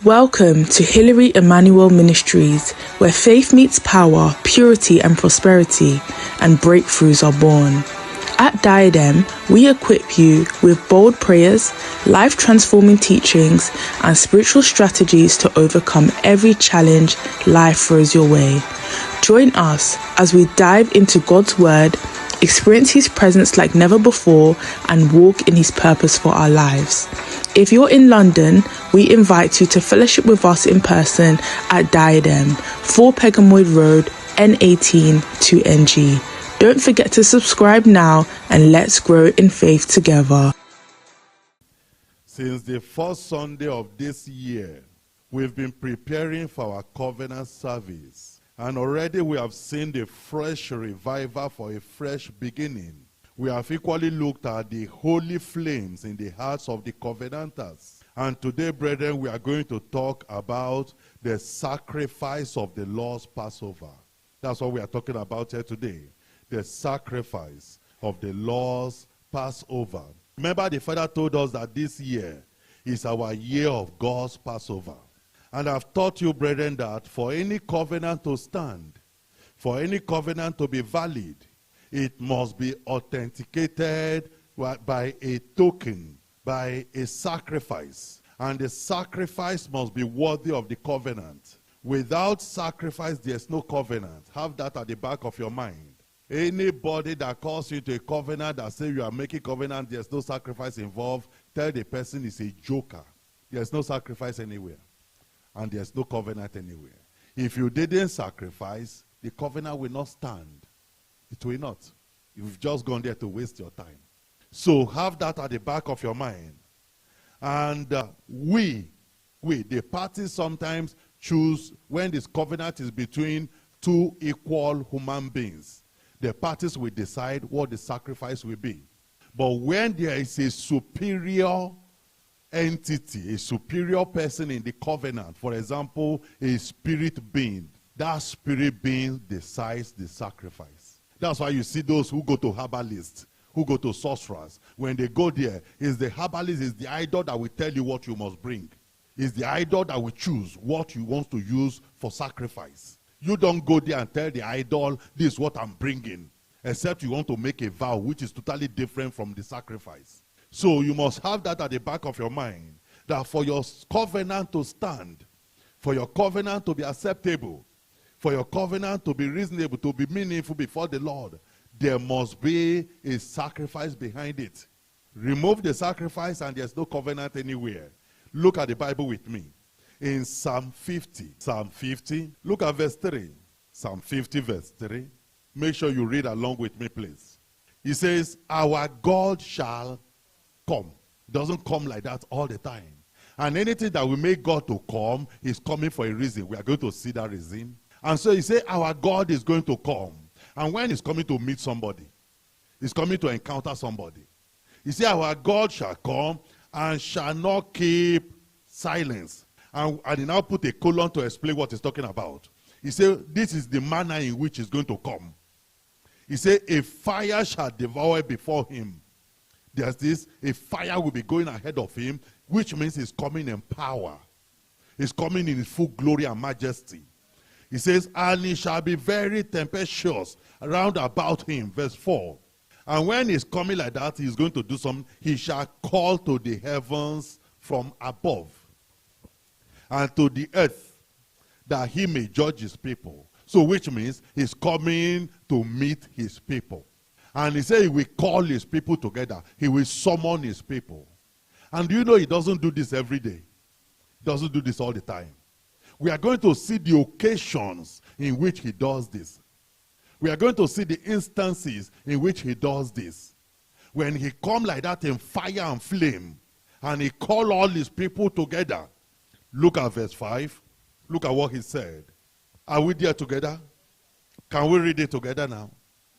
Welcome to Hilary Emmanuel Ministries, where faith meets power, purity and prosperity, and breakthroughs are born. At Diadem, we equip you with bold prayers, life-transforming teachings, and spiritual strategies to overcome every challenge life throws your way. Join us as we dive into God's Word, experience His presence like never before, and walk in His purpose for our lives. If you're in London, we invite you to fellowship with us in person at Diadem, 4 Pegamoid Road, N18 2NG. Don't forget to subscribe now and let's grow in faith together. Since the first Sunday of this year, we've been preparing for our covenant service. And already we have seen the fresh revival for a fresh beginning. We have equally looked at the holy flames in the hearts of the covenanters. And today, brethren, we are going to talk about the sacrifice of the Lord's Passover. That's what we are talking about here today. The sacrifice of the Lord's Passover. Remember, the Father told us that this year is our year of God's Passover. And I've taught you, brethren, that for any covenant to stand, for any covenant to be valid, it must be authenticated by a token, by a sacrifice. And the sacrifice must be worthy of the covenant. Without sacrifice, there's no covenant. Have that at the back of your mind. Anybody that calls you to a covenant that says you are making covenant, there's no sacrifice involved, tell the person it's a joker. There's no sacrifice anywhere. And there's no covenant anywhere. If you didn't sacrifice, the covenant will not stand. It will not. You've just gone there to waste your time. So have that at the back of your mind. And we, the parties sometimes choose, when this covenant is between two equal human beings, the parties will decide what the sacrifice will be. But when there is a superior entity, a superior person in the covenant, for example, a spirit being, that spirit being decides the sacrifice. That's why you see those who go to herbalists, who go to sorcerers. When they go there, is the herbalist, is the idol that will tell you what you must bring. Is the idol that will choose what you want to use for sacrifice. You don't go there and tell the idol, this is what I'm bringing. Except you want to make a vow, which is totally different from the sacrifice. So you must have that at the back of your mind, that for your covenant to stand, for your covenant to be acceptable, for your covenant to be reasonable, to be meaningful before the Lord, there must be a sacrifice behind it. Remove the sacrifice and there's no covenant anywhere. Look at the Bible with me. In Psalm 50, look at verse 3. Psalm 50 verse 3. Make sure you read along with me, please. He says, our God shall come. It doesn't come like that all the time. And anything that will make God to come is coming for a reason. We are going to see that reason. And so he said, our God is going to come. And when he's coming to meet somebody, he's coming to encounter somebody. He said, our God shall come and shall not keep silence. And he now put a colon to explain what he's talking about. He said, this is the manner in which he's going to come. He said, a fire shall devour before him. There's this, a fire will be going ahead of him, which means he's coming in power. He's coming in his full glory and majesty. He says, and he shall be very tempestuous round about him. Verse 4. And when he's coming like that, he's going to do something. He shall call to the heavens from above and to the earth, that he may judge his people. So which means he's coming to meet his people. And he said he will call his people together. He will summon his people. And do you know he doesn't do this every day? He doesn't do this all the time. We are going to see the occasions in which he does this. We are going to see the instances in which he does this. When he come like that in fire and flame, and he call all his people together. Look at verse 5. Look at what he said. Are we there together? Can we read it together now?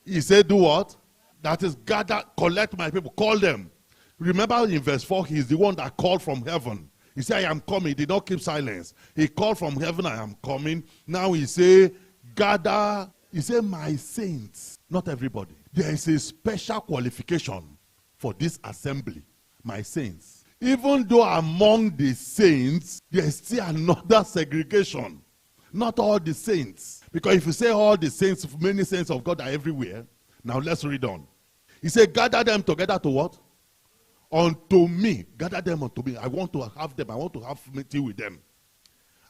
He said, do what? That is, gather, collect my people, call them. Remember in verse 4, he's the one that called from heaven. He said, I am coming. He did not keep silence. He called from heaven, I am coming. Now he said, gather. He said, my saints. Not everybody. There is a special qualification for this assembly. My saints. Even though among the saints, there's still another segregation. Not all the saints. Because if you say all the saints, many saints of God are everywhere. Now let's read on. He said, gather them together to what? Unto me. Gather them unto me. I want to have them. I want to have meeting with them.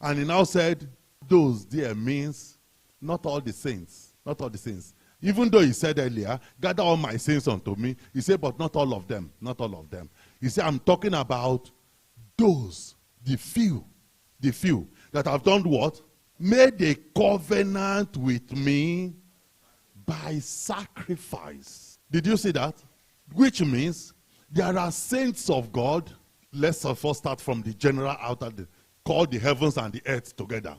And he now said, those there means not all the saints. Not all the saints. Even though he said earlier, gather all my saints unto me. He said, but not all of them. Not all of them. He said, I'm talking about those, the few that have done what? Made a covenant with me by sacrifice. Did you see that? Which means there are saints of God. Let's first start from the general outer, called the heavens and the earth together.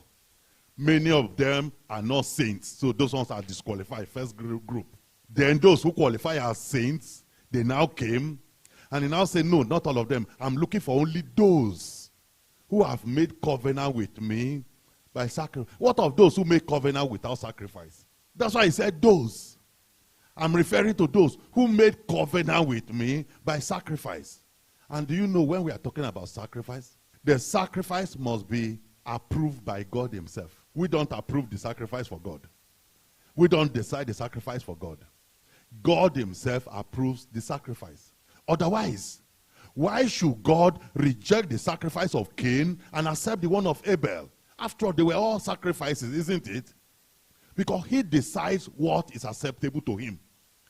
Many of them are not saints, so those ones are disqualified, first group. Then those who qualify as saints, they now came, and they now say, no, not all of them. I'm looking for only those who have made covenant with me by sacrifice. What of those who make covenant without sacrifice? That's why he said those. I'm referring to those who made covenant with me by sacrifice. And do you know when we are talking about sacrifice? The sacrifice must be approved by God himself. We don't approve the sacrifice for God. We don't decide the sacrifice for God. God himself approves the sacrifice. Otherwise, why should God reject the sacrifice of Cain and accept the one of Abel? After all, they were all sacrifices, isn't it? Because he decides what is acceptable to him.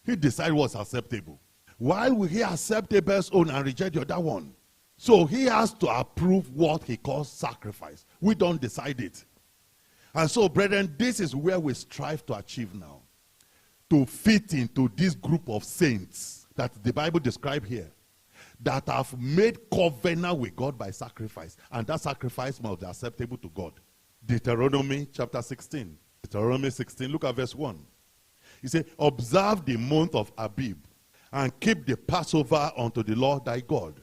He decides what's acceptable. Why will he accept Abel's own and reject the other one? So he has to approve what he calls sacrifice. We don't decide it. And so, brethren, this is where we strive to achieve now. To fit into this group of saints that the Bible describes here, that have made covenant with God by sacrifice. And that sacrifice must be acceptable to God. Deuteronomy chapter 16. Deuteronomy 16, look at verse 1. He said, observe the month of Abib and keep the Passover unto the Lord thy God.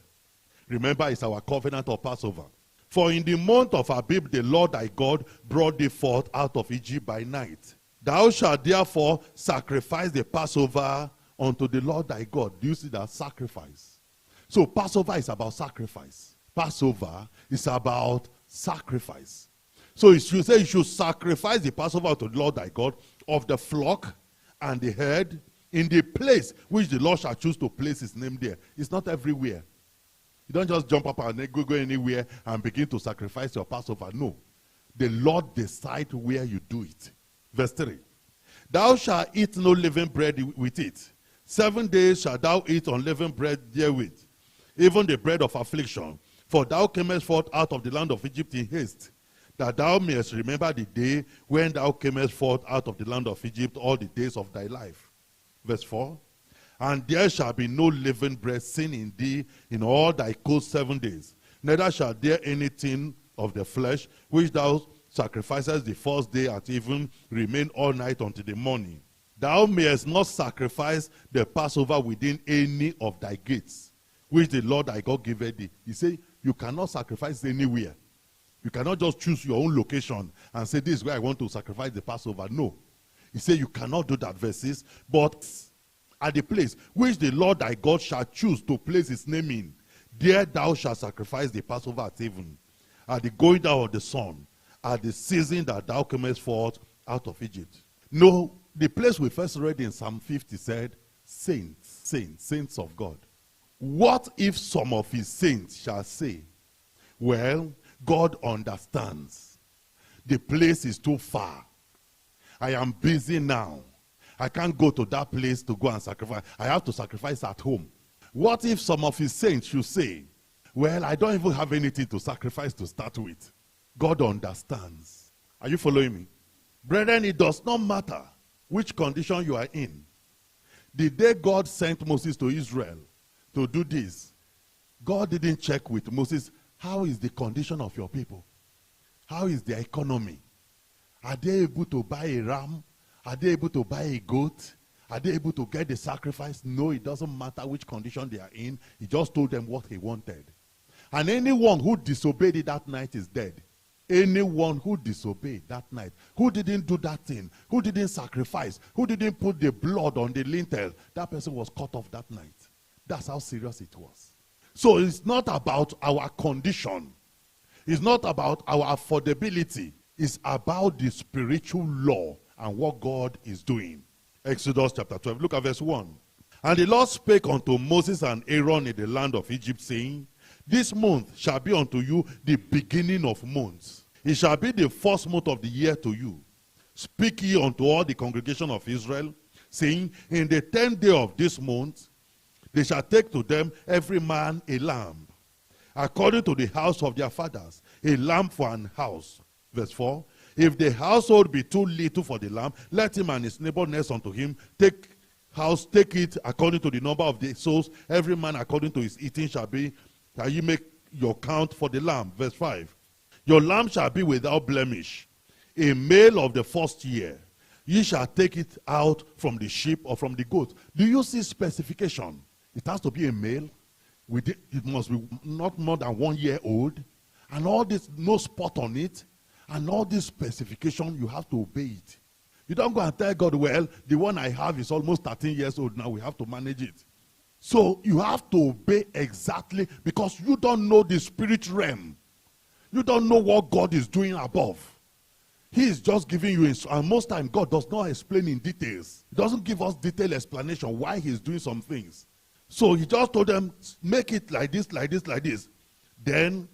Remember, it's our covenant of Passover. For in the month of Abib, the Lord thy God brought thee forth out of Egypt by night. Thou shalt therefore sacrifice the Passover unto the Lord thy God. Do you see that? Sacrifice. So Passover is about sacrifice. Passover is about sacrifice. So it should say you should sacrifice the Passover to the Lord thy God of the flock and the herd in the place which the Lord shall choose to place his name there. It's not everywhere. You don't just jump up and go anywhere and begin to sacrifice your Passover. No. The Lord decides where you do it. Verse 3. Thou shalt eat no living bread with it. 7 days shalt thou eat unleavened bread therewith, even the bread of affliction. For thou camest forth out of the land of Egypt in haste, that thou mayest remember the day when thou camest forth out of the land of Egypt all the days of thy life. Verse 4. And there shall be no living bread seen in thee in all thy coast 7 days. Neither shall there anything of the flesh which thou sacrificest the first day at even remain all night until the morning. Thou mayest not sacrifice the Passover within any of thy gates, which the Lord thy God giveth thee. He said, you cannot sacrifice anywhere. You cannot just choose your own location and say, this is where I want to sacrifice the Passover. No. He said, you cannot do that, verses. But at the place which the Lord thy God shall choose to place his name in, there thou shalt sacrifice the Passover at even, at the going down of the sun, at the season that thou camest forth out of Egypt. No, the place we first read in Psalm 50 said, saints of God. What if some of his saints shall say, well, God understands. The place is too far. I am busy now. I can't go to that place to go and sacrifice. I have to sacrifice at home. What if some of his saints should say, well, I don't even have anything to sacrifice to start with. God understands. Are you following me? Brethren, it does not matter which condition you are in. The day God sent Moses to Israel to do this, God didn't check with Moses, how is the condition of your people? How is their economy? Are they able to buy a ram? Are they able to buy a goat? Are they able to get the sacrifice? No, it doesn't matter which condition they are in. He just told them what he wanted. And anyone who disobeyed it that night is dead. Anyone who disobeyed that night, who didn't do that thing, who didn't sacrifice, who didn't put the blood on the lintel, that person was cut off that night. That's how serious it was. So it's not about our condition. It's not about our affordability. It's about the spiritual law and what God is doing. Exodus chapter 12, look at verse 1. And the Lord spake unto Moses and Aaron in the land of Egypt, saying, This month shall be unto you the beginning of months. It shall be the first month of the year to you. Speak ye unto all the congregation of Israel, saying, In the 10th day of this month, they shall take to them every man a lamb, according to the house of their fathers, a lamb for an house. Verse 4, If the household be too little for the lamb, let him and his neighbor next unto him take it according to the number of the souls, every man according to his eating shall ye make your count for the lamb. Verse 5, Your lamb shall be without blemish, a male of the first year. Ye shall take it out from the sheep or from the goat. Do you see specification? It has to be a male. It must be not more than 1 year old. And all this, no spot on it. And all this specification, you have to obey it. You don't go and tell God, well, the one I have is almost 13 years old now. We have to manage it. So you have to obey exactly, because you don't know the spirit realm. You don't know what God is doing above. He is just giving you, and most time God does not explain in details. He doesn't give us detailed explanation why he's doing some things. So he just told them, make it like this, like this, like this. Then,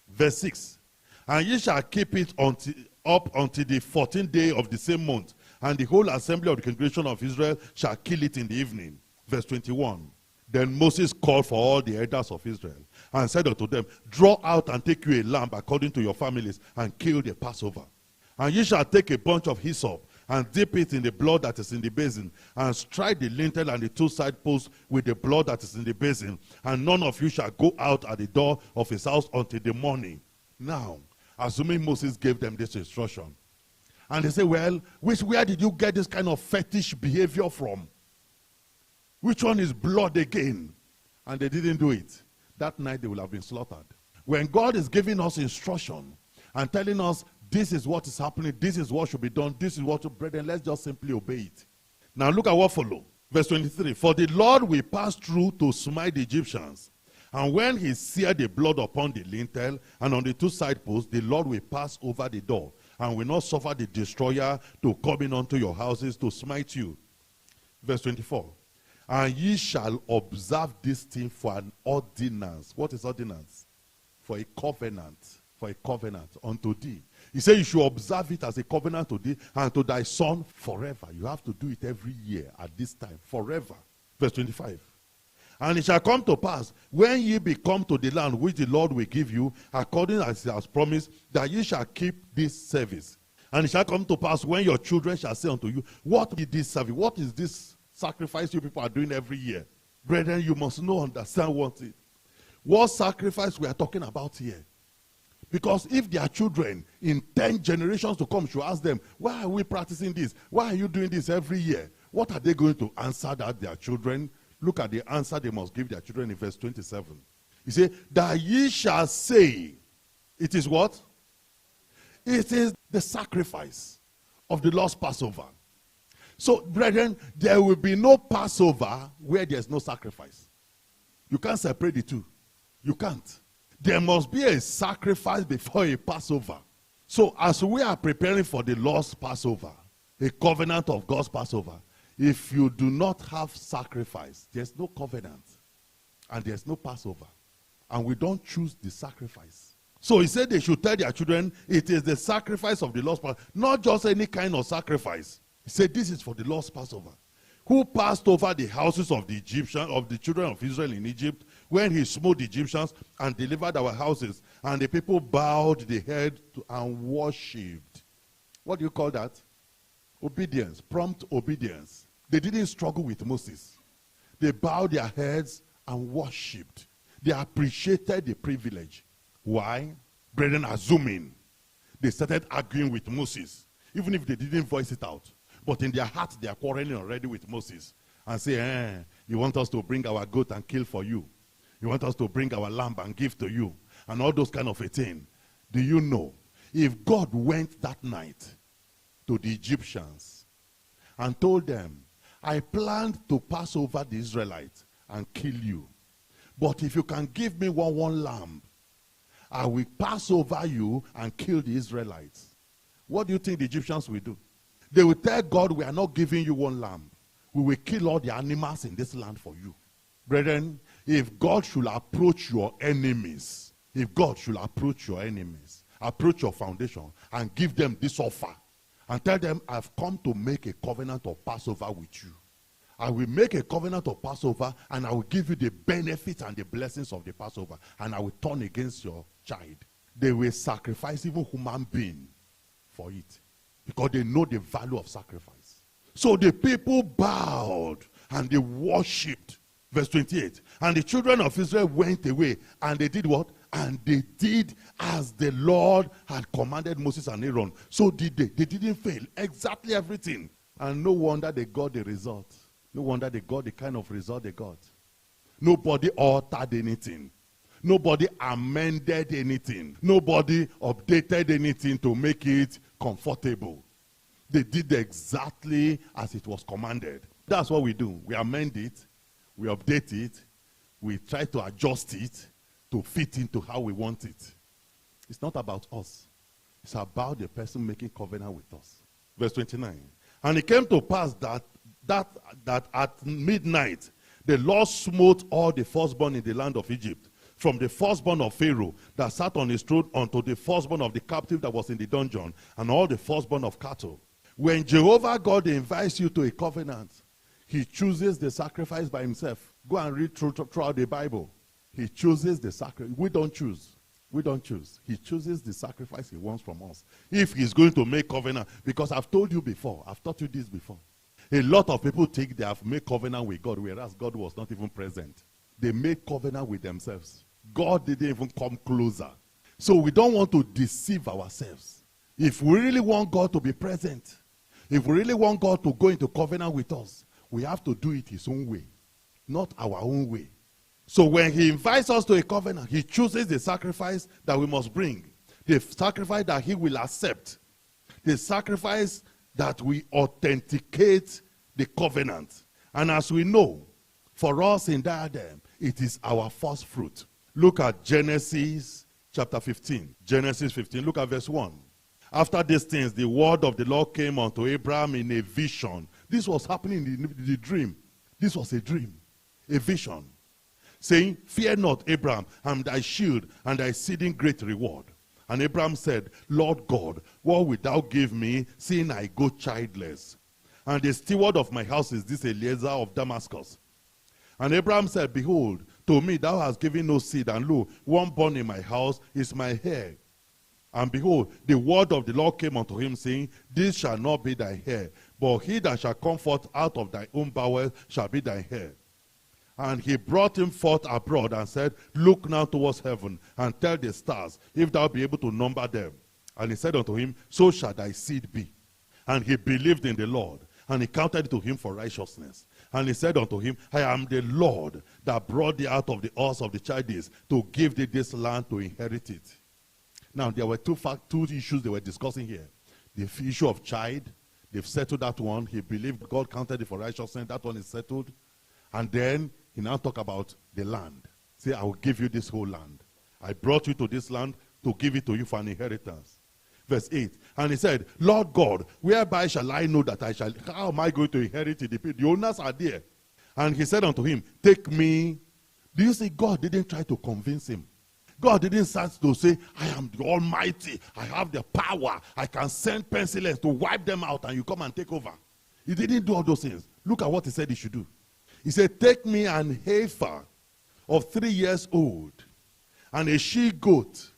verse 6, And ye shall keep it up until the 14th day of the same month, and the whole assembly of the congregation of Israel shall kill it in the evening. Verse 21, Then Moses called for all the elders of Israel, and said unto them, Draw out and take you a lamb according to your families, and kill the Passover. And ye shall take a bunch of hyssop, and dip it in the blood that is in the basin, and strike the lintel and the 2 side posts with the blood that is in the basin, and none of you shall go out at the door of his house until the morning. Now, assuming Moses gave them this instruction, and they say, well, where did you get this kind of fetish behavior from? Which one is blood again? And they didn't do it. That night they will have been slaughtered. When God is giving us instruction and telling us this is what is happening, this is what should be done, this is what to, brethren, let's just simply obey it. Now look at what follows. Verse 23, For the Lord will pass through to smite the Egyptians. And when he seared the blood upon the lintel and on the 2 side posts, the Lord will pass over the door, and will not suffer the destroyer to come in unto your houses to smite you. Verse 24, And ye shall observe this thing for an ordinance. What is ordinance? For a covenant. For a covenant unto thee. He said you should observe it as a covenant to thee and to thy son forever. You have to do it every year at this time, forever. Verse 25. And it shall come to pass, when ye be come to the land which the Lord will give you, according as he has promised, that ye shall keep this service. And it shall come to pass, when your children shall say unto you, What is this service? What is this sacrifice you people are doing every year? Brethren, you must know, understand what sacrifice we are talking about here. Because if their children in 10 generations to come should ask them, why are we practicing this? Why are you doing this every year? What are they going to answer that their children? Look at the answer they must give their children in verse 27. He said, that ye shall say, it is what? It is the sacrifice of the Lord's Passover. So, brethren, there will be no Passover where there's no sacrifice. You can't separate the two. You can't. There must be a sacrifice before a Passover. So, as we are preparing for the Lord's Passover, a covenant of God's Passover, if you do not have sacrifice, there's no covenant. And there's no Passover. And we don't choose the sacrifice. So he said they should tell their children, it is the sacrifice of the Lord's Passover. Not just any kind of sacrifice. He said this is for the Lord's Passover. Who passed over the houses of the Egyptians, of the children of Israel in Egypt, when he smote the Egyptians and delivered our houses. And the people bowed the head and worshipped. What do you call that? Obedience, prompt obedience. They didn't struggle with Moses. They bowed their heads and worshipped. They appreciated the privilege. Why? Brethren, assuming they started arguing with Moses, even if they didn't voice it out. But in their heart, they are quarreling already with Moses and say, you want us to bring our goat and kill for you. You want us to bring our lamb and give to you. And all those kind of a thing. Do you know, if God went that night to the Egyptians and told them, I planned to pass over the Israelites and kill you. But if you can give me one lamb, I will pass over you and kill the Israelites. What do you think the Egyptians will do? They will tell God, we are not giving you one lamb. We will kill all the animals in this land for you. Brethren, if God should approach your enemies, approach your foundation and give them this offer and tell them, I've come to make a covenant of Passover with you. I will make a covenant of Passover and I will give you the benefits and the blessings of the Passover, and I will turn against your child. They will sacrifice even human being for it because they know the value of sacrifice. So the people bowed and they worshipped. Verse 28. And the children of Israel went away and they did what? And they did as the Lord had commanded Moses and Aaron. So did they. They didn't fail. Exactly everything. And no wonder they got the result. No wonder they got the kind of result they got. Nobody altered anything. Nobody amended anything. Nobody updated anything to make it comfortable. They did exactly as it was commanded. That's what we do. We amend it. We update it. We try to adjust it to fit into how we want it. It's not about us. It's about the person making covenant with us. Verse 29. And it came to pass that at midnight the Lord smote all the firstborn in the land of Egypt, from the firstborn of Pharaoh that sat on his throne unto the firstborn of the captive that was in the dungeon, and all the firstborn of cattle. When Jehovah God invites you to a covenant, he chooses the sacrifice by himself. Go and read throughout the Bible. He chooses the sacrifice. We don't choose. We don't choose. He chooses the sacrifice he wants from us. If he's going to make covenant, because I've told you before, I've taught you this before. A lot of people think they have made covenant with God, whereas God was not even present. They made covenant with themselves. God didn't even come closer. So we don't want to deceive ourselves. If we really want God to be present, if we really want God to go into covenant with us, we have to do it his own way, not our own way. So when he invites us to a covenant, he chooses the sacrifice that we must bring, the sacrifice that he will accept, the sacrifice that we authenticate the covenant. And as we know, for us in Diadem, it is our first fruit. Look at Genesis chapter 15. Genesis 15, look at verse 1. After these things, the word of the Lord came unto Abraham in a vision. This was happening in the dream. This was a dream, a vision, saying, fear not, Abraham, I am thy shield and thy exceeding great reward. And Abraham said, Lord God, what wilt thou give me, seeing I go childless? And the steward of my house is this Eliezer of Damascus. And Abraham said, behold, to me thou hast given no seed, and lo, one born in my house is my heir. And behold, the word of the Lord came unto him, saying, this shall not be thy heir, but he that shall come forth out of thy own bowels shall be thy heir. And he brought him forth abroad and said, look now towards heaven, and tell the stars, if thou be able to number them. And he said unto him, so shall thy seed be. And he believed in the Lord, and he counted it to him for righteousness. And he said unto him, I am the Lord that brought thee out of the house of the Chaldees to give thee this land to inherit it. Now, there were two issues they were discussing here. The issue of child, they've settled that one. He believed God counted it for righteousness. That one is settled. And then he now talk about the land. Say, I will give you this whole land. I brought you to this land to give it to you for an inheritance. Verse 8. And he said, Lord God, whereby shall I know that how am I going to inherit it? The owners are there. And he said unto him, take me. Do you see, God didn't try to convince him. God didn't start to say, I am the Almighty. I have the power. I can send pestilence to wipe them out and you come and take over. He didn't do all those things. Look at what he said he should do. He said, take me an heifer of 3 years old, and a she-goat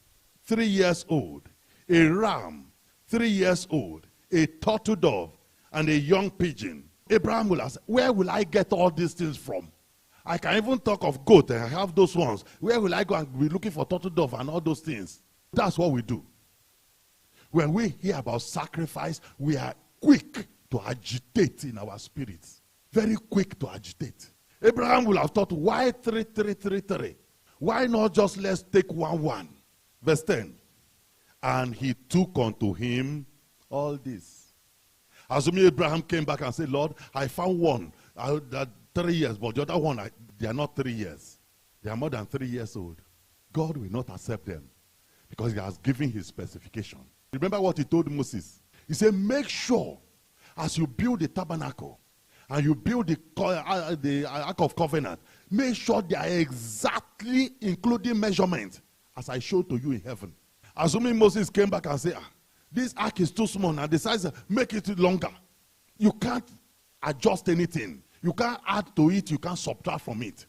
3 years old, a ram 3 years old, a turtle dove, and a young pigeon. Abraham will ask, where will I get all these things from? I can even talk of goat, and I have those ones. Where will I go and be looking for turtle dove and all those things? That's what we do. When we hear about sacrifice, we are quick to agitate in our spirits. Very quick to agitate. Abraham will have thought, why 3, 3, 3, 3? Why not just let's take 1, 1? Verse 10. And he took unto him all this. Assuming Abraham came back and said, Lord, I found one that 3 years, but the other one, they are not 3 years. They are more than 3 years old. God will not accept them because he has given his specification. Remember what he told Moses? He said, make sure as you build the tabernacle and you build the Ark of Covenant, make sure they are exactly including measurement as I showed to you in heaven. Assuming Moses came back and said, this ark is too small now, the size, make it longer. You can't adjust anything. You can't add to it, you can't subtract from it.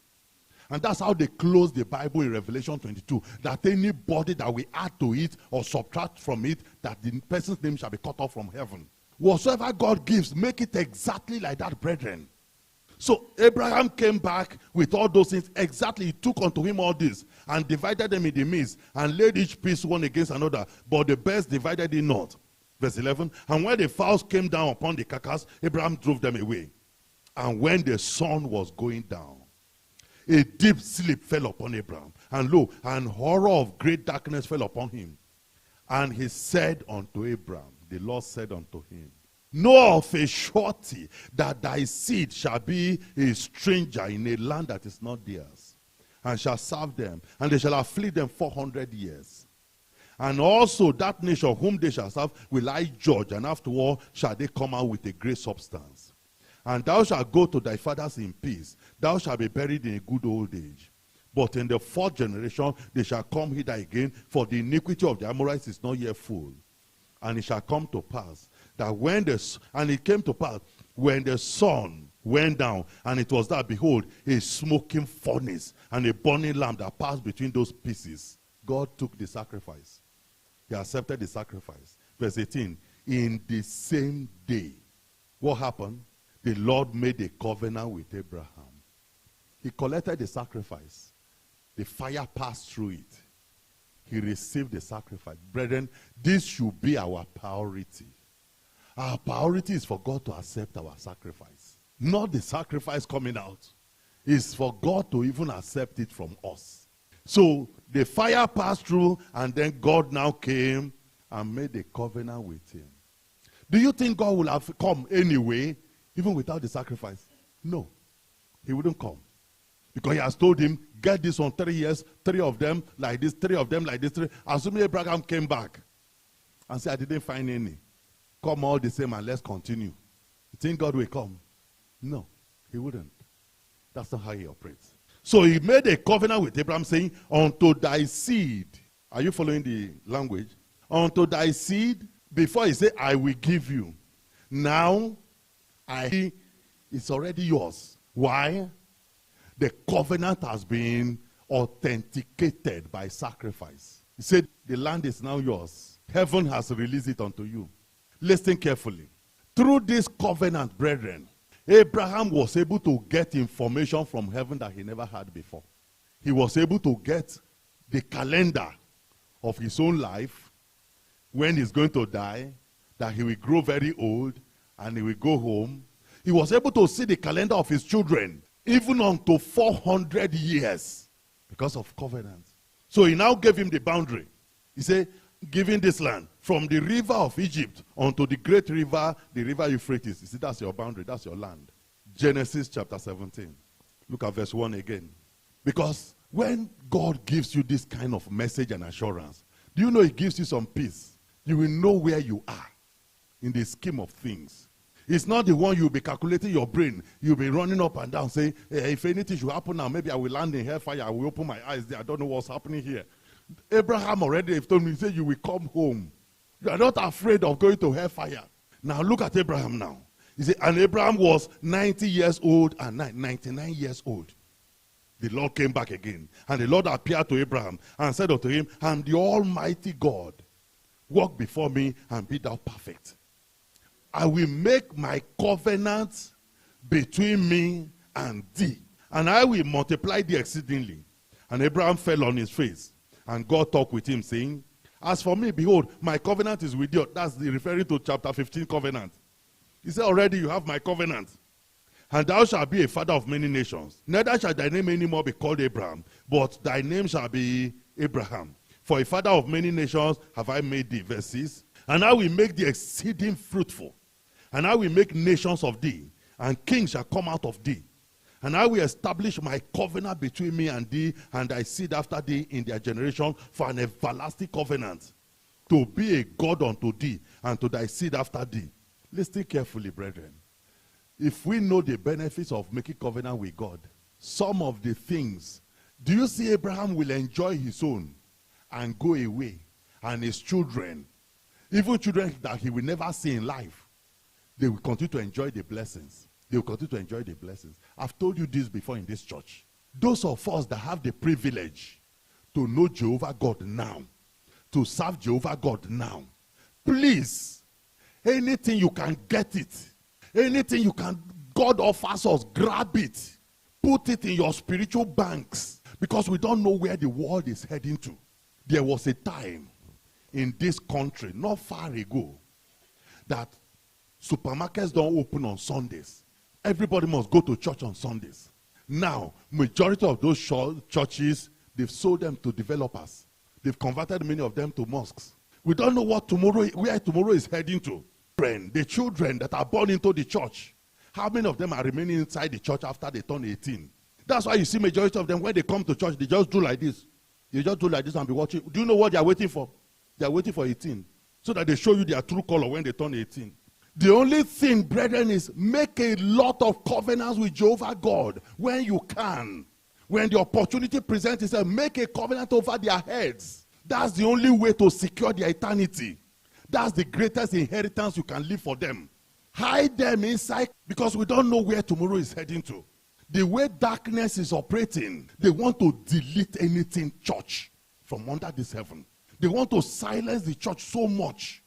And that's how they close the Bible in Revelation 22. That anybody that will add to it or subtract from it, that the person's name shall be cut off from heaven. Whatsoever God gives, make it exactly like that, brethren. So Abraham came back with all those things. Exactly, he took unto him all this and divided them in the midst and laid each piece one against another. But the best divided it not. Verse 11, and when the fowls came down upon the carcass, Abraham drove them away. And when the sun was going down, a deep sleep fell upon Abraham. And lo, an horror of great darkness fell upon him. And he said unto Abraham, the Lord said unto him, know of a surety that thy seed shall be a stranger in a land that is not theirs, and shall serve them, and they shall afflict them 400 years. And also that nation whom they shall serve will I judge, and afterward shall they come out with a great substance. And thou shalt go to thy fathers in peace. Thou shalt be buried in a good old age. But in the fourth generation they shall come hither again, for the iniquity of the Amorites is not yet full. And it shall come to pass that when it came to pass when the sun went down, and it was that, behold, a smoking furnace and a burning lamp that passed between those pieces. God took the sacrifice. He accepted the sacrifice. Verse 18, in the same day, what happened? The Lord made a covenant with Abraham. He collected the sacrifice. The fire passed through it. He received the sacrifice. Brethren, this should be our priority. Our priority is for God to accept our sacrifice. Not the sacrifice coming out. It's for God to even accept it from us. So the fire passed through, and then God now came and made a covenant with him. Do you think God will have come anyway, even without the sacrifice? No, he wouldn't come. Because he has told him, get this on 3 years, 3 of them like this, 3 of them like this. 3. Assuming Abraham came back and said, I didn't find any. Come all the same and let's continue. You think God will come? No, he wouldn't. That's not how he operates. So he made a covenant with Abraham saying, unto thy seed. Are you following the language? Unto thy seed, before he said, I will give you. Now, it's already yours. Why? The covenant has been authenticated by sacrifice. He said, the land is now yours. Heaven has released it unto you. Listen carefully. Through this covenant, brethren, Abraham was able to get information from heaven that he never had before. He was able to get the calendar of his own life, when he's going to die, that he will grow very old and he will go home. He was able to see the calendar of his children, even unto 400 years, because of covenant. So he now gave him the boundary. He said, giving this land from the river of Egypt unto the great river, the river Euphrates. You see, that's your boundary, that's your land. Genesis chapter 17. Look at verse 1 again. Because when God gives you this kind of message and assurance, do you know he gives you some peace? You will know where you are in the scheme of things. It's not the one you'll be calculating your brain. You'll be running up and down saying, hey, if anything should happen now, maybe I will land in hellfire. I will open my eyes there. I don't know what's happening here. Abraham already told me, he said, you will come home. You are not afraid of going to hellfire. Now look at Abraham now. He said, and Abraham was 90 years old and 99 years old. The Lord came back again. And the Lord appeared to Abraham and said unto him, I am the Almighty God. Walk before me and be thou perfect. I will make my covenant between me and thee, and I will multiply thee exceedingly. And Abraham fell on his face, and God talked with him, saying, as for me, behold, my covenant is with you. That's referring to chapter 15 covenant. He said, already you have my covenant. And thou shalt be a father of many nations. Neither shall thy name anymore be called Abraham, but thy name shall be Abraham. For a father of many nations have I made thee. Verse 6. And I will make thee exceeding fruitful. And I will make nations of thee, and kings shall come out of thee. And I will establish my covenant between me and thee and thy seed after thee in their generation for an everlasting covenant, to be a God unto thee and to thy seed after thee. Listen carefully, brethren. If we know the benefits of making covenant with God, some of the things, do you see Abraham will enjoy his own and go away, and his children, even children that he will never see in life, they will continue to enjoy the blessings. They will continue to enjoy the blessings. I've told you this before in this church. Those of us that have the privilege to know Jehovah God now, to serve Jehovah God now, please, anything you can get it. Anything you can, God offers us, grab it. Put it in your spiritual banks, because we don't know where the world is heading to. There was a time in this country, not far ago, that supermarkets don't open on Sundays. Everybody must go to church on Sundays. Now, majority of those churches, they've sold them to developers. They've converted many of them to mosques. We don't know where tomorrow is heading to. The children that are born into the church, how many of them are remaining inside the church after they turn 18? That's why you see majority of them, when they come to church, they just do like this. They just do like this and be watching. Do you know what they are waiting for? They are waiting for 18. So that they show you their true color when they turn 18. The only thing, brethren, is make a lot of covenants with Jehovah God when you can. When the opportunity presents itself, make a covenant over their heads. That's the only way to secure their eternity. That's the greatest inheritance you can leave for them. Hide them inside, because we don't know where tomorrow is heading to. The way darkness is operating, they want to delete anything church from under this heaven. They want to silence the church so much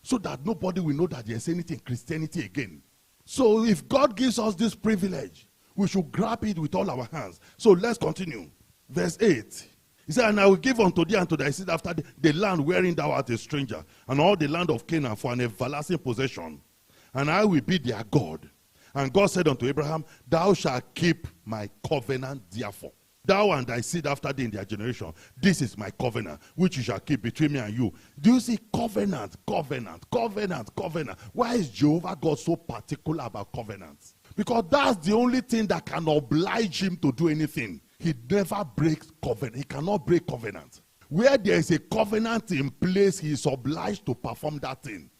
so that nobody will know that there's anything Christianity again. So if God gives us this privilege, we should grab it with all our hands. So let's continue. Verse 8. He said, and I will give unto thee and to thy seed after the land wherein thou art a stranger, and all the land of Canaan for an everlasting possession. And I will be their God. And God said unto Abraham, thou shalt keep my covenant therefore. Thou and thy seed after thee in their generation. This is my covenant, which you shall keep between me and you. Do you see covenant, covenant, covenant, covenant? Why is Jehovah God so particular about covenants? Because that's the only thing that can oblige him to do anything. He never breaks covenant. He cannot break covenant. Where there is a covenant in place, he is obliged to perform that thing.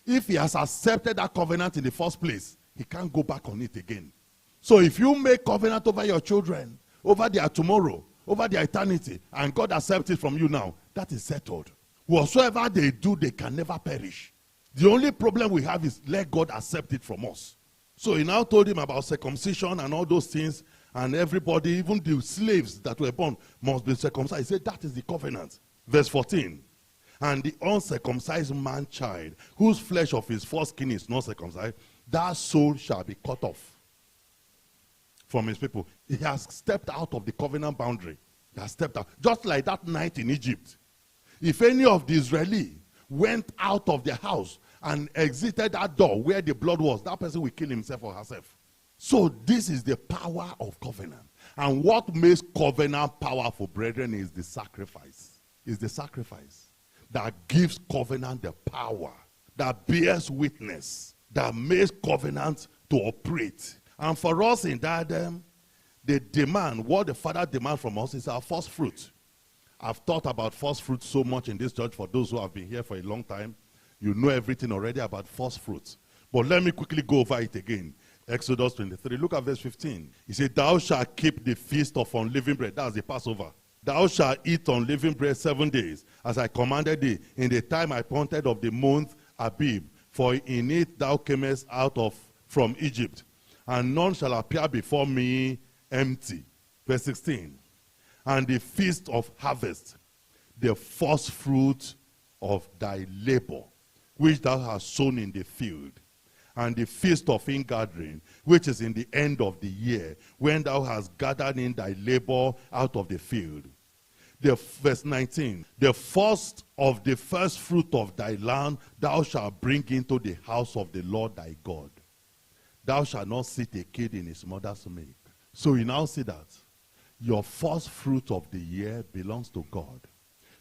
If he has accepted that covenant in the first place, he can't go back on it again. So if you make covenant over your children, over their tomorrow, over their eternity, and God accepts it from you now, that is settled. Whatsoever they do, they can never perish. The only problem we have is let God accept it from us. So he now told him about circumcision and all those things, and everybody, even the slaves that were born, must be circumcised. He said that is the covenant. Verse 14. And the uncircumcised man-child, whose flesh of his foreskin is not circumcised, that soul shall be cut off from his people. He has stepped out of the covenant boundary. He has stepped out. Just like that night in Egypt. If any of the Israelis went out of their house and exited that door where the blood was, that person will kill himself or herself. So this is the power of covenant. And what makes covenant powerful, brethren, is the sacrifice. Is the sacrifice that gives covenant the power, that bears witness, that makes covenant to operate. And for us in that, the demand, what the Father demands from us is our first fruit. I've thought about first fruit so much in this church. For those who have been here for a long time, you know everything already about first fruits. But let me quickly go over it again. Exodus 23, look at verse 15. He said, thou shalt keep the feast of unleavened bread. That's the Passover. Thou shalt eat unleavened bread 7 days, as I commanded thee, in the time appointed of the month Abib. For in it thou camest out from Egypt, and none shall appear before me empty. Verse 16. And the feast of harvest, the first fruit of thy labor, which thou hast sown in the field, and the feast of ingathering, which is in the end of the year, when thou hast gathered in thy labor out of the field. Verse 19, the first of the first fruit of thy land thou shalt bring into the house of the Lord thy God. Thou shalt not sit a kid in his mother's milk. So you now see that your first fruit of the year belongs to God.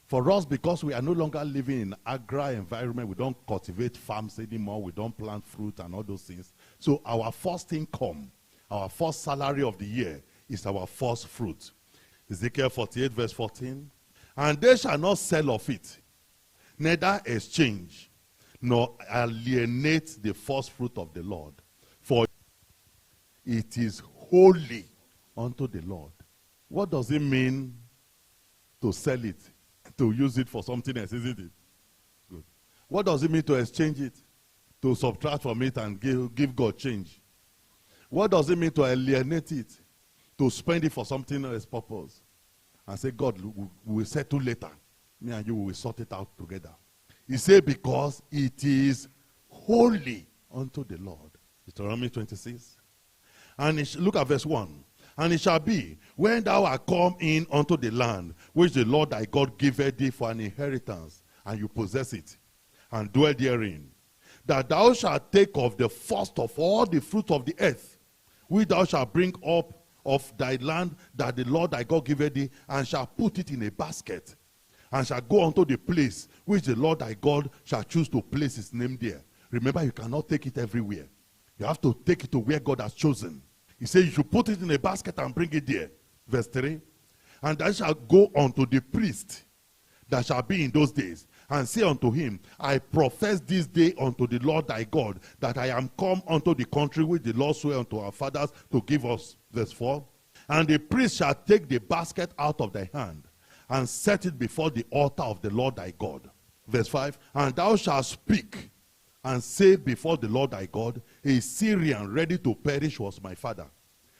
For us, because we are no longer living in agri environment, we don't cultivate farms anymore, we don't plant fruit and all those things. So our first income, Our first salary of the year is our first fruit. Ezekiel 48 verse 14. And they shall not sell of it, neither exchange, nor alienate the first fruit of the Lord. For it is holy unto the Lord. What does it mean to sell it? To use it for something else, isn't it? Good. What does it mean to exchange it? To subtract from it and give God change. What does it mean to alienate it? To spend it for something else purpose. And say, God, we will settle later. Me and you will sort it out together. He said, because it is holy unto the Lord. Deuteronomy 26. And look at verse 1. And it shall be, when thou art come in unto the land, which the Lord thy God giveth thee for an inheritance, and you possess it, and dwell therein, that thou shalt take of the first of all the fruit of the earth, which thou shalt bring up of thy land, that the Lord thy God giveth thee, and shall put it in a basket, and shall go unto the place which the Lord thy God shall choose to place his name there. Remember, you cannot take it everywhere. You have to take it to where God has chosen. He said you should put it in a basket and bring it there. Verse 3. And thou shalt go unto the priest that shall be in those days, and say unto him, I profess this day unto the Lord thy God, that I am come unto the country which the Lord sware unto our fathers to give us. Verse 4. And the priest shall take the basket out of thy hand, and set it before the altar of the Lord thy God. Verse 5. And thou shalt speak, and say before the Lord thy God, a Syrian ready to perish was my father.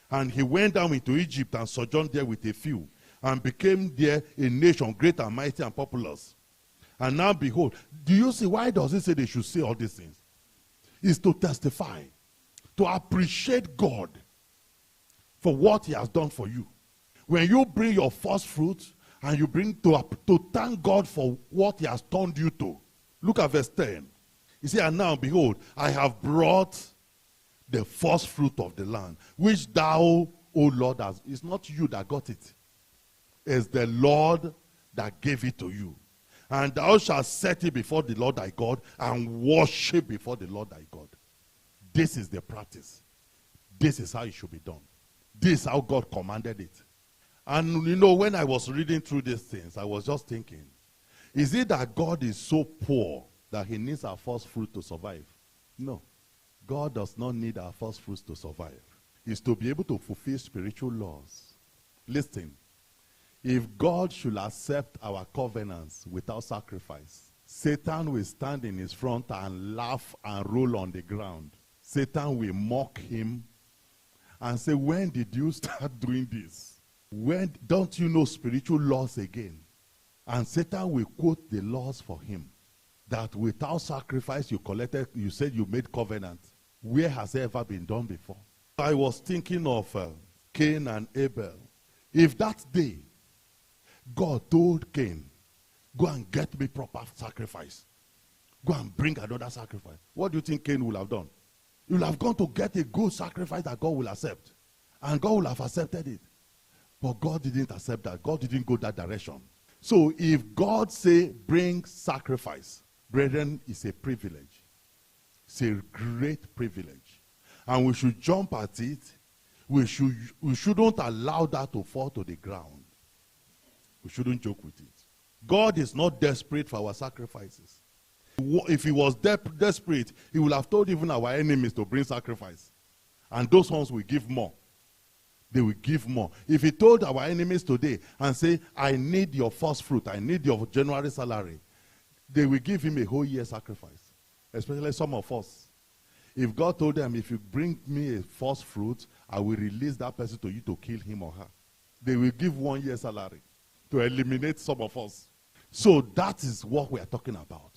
And he went down into Egypt and sojourned there with a few, and became there a nation great and mighty and populous. And now behold, do you see why does it say they should say all these things? It's to testify, to appreciate God for what he has done for you. When you bring your first fruit, and you bring to thank God for what he has turned you to. Look at verse 10. He said, and now behold, I have brought the first fruit of the land, which thou, O Lord, hast. It's not you that got it. It's the Lord that gave it to you. And thou shalt set it before the Lord thy God, and worship before the Lord thy God. This is the practice. This is how it should be done. This is how God commanded it. And you know, when I was reading through these things, I was just thinking, is it that God is so poor that he needs our first fruit to survive? No. God does not need our first fruits to survive. It's to be able to fulfill spiritual laws. Listen, if God should accept our covenants without sacrifice, Satan will stand in his front and laugh and roll on the ground. Satan will mock him and say, when did you start doing this? When don't you know spiritual laws again? And Satan will quote the laws for him. That without sacrifice you collected, you said you made covenant. Where has it ever been done before? I was thinking of Cain and Abel. If that day God told Cain, go and get me proper sacrifice, go and bring another sacrifice, what do you think Cain would have done? He would have gone to get a good sacrifice that God will accept. And God will have accepted it. But God didn't accept that. God didn't go that direction. So if God say bring sacrifice, brethren, it's a privilege. It's a great privilege. And we should jump at it. We shouldn't allow that to fall to the ground. We shouldn't joke with it. God is not desperate for our sacrifices. If he was desperate, he would have told even our enemies to bring sacrifice. And those ones will give more. They will give more. If he told our enemies today and say, I need your first fruit, I need your January salary, they will give him a whole year sacrifice. Especially some of us. If God told them, if you bring me a first fruit, I will release that person to you to kill him or her. They will give 1 year salary to eliminate some of us. So that is what we are talking about.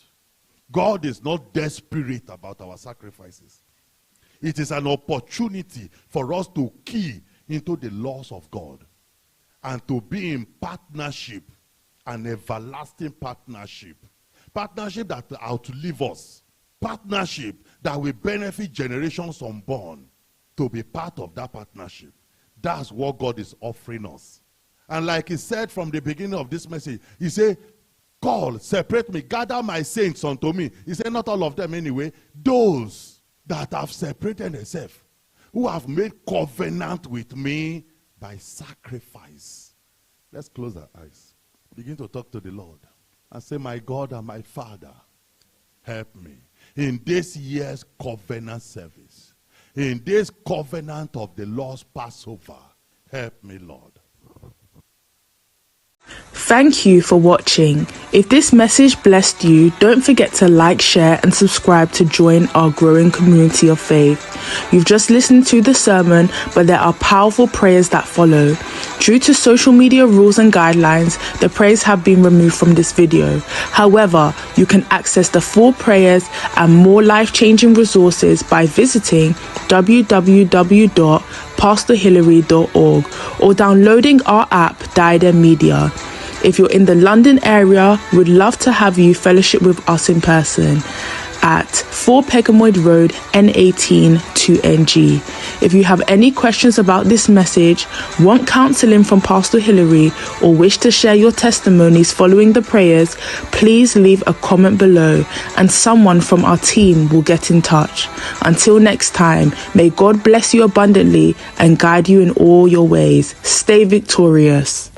God is not desperate about our sacrifices. It is an opportunity for us to key into the laws of God and to be in partnership, an everlasting partnership. Partnership that will outlive us. Partnership that will benefit generations unborn. To be part of that partnership. That's what God is offering us. And like he said from the beginning of this message, he said, call, separate me, gather my saints unto me. He said, not all of them anyway. Those that have separated themselves who have made covenant with me by sacrifice. Let's close our eyes. Begin to talk to the Lord and say, my God and my Father, help me in this year's covenant service, in this covenant of the Lord's Passover. Help me, Lord. Thank you for watching. If this message blessed you, don't forget to like, share and subscribe to join our growing community of faith. You've just listened to the sermon, but there are powerful prayers that follow. Due to social media rules and guidelines, the prayers have been removed from this video. However, you can access the full prayers and more life-changing resources by visiting www.pastorhillary.org or downloading our app, Diadem Media. If you're in the London area, we'd love to have you fellowship with us in person at 4 Pegamoid Road, N18 2NG. If you have any questions about this message, want counseling from Pastor Hillary, or wish to share your testimonies following the prayers, please leave a comment below and someone from our team will get in touch. Until next time, may God bless you abundantly and guide you in all your ways. Stay victorious.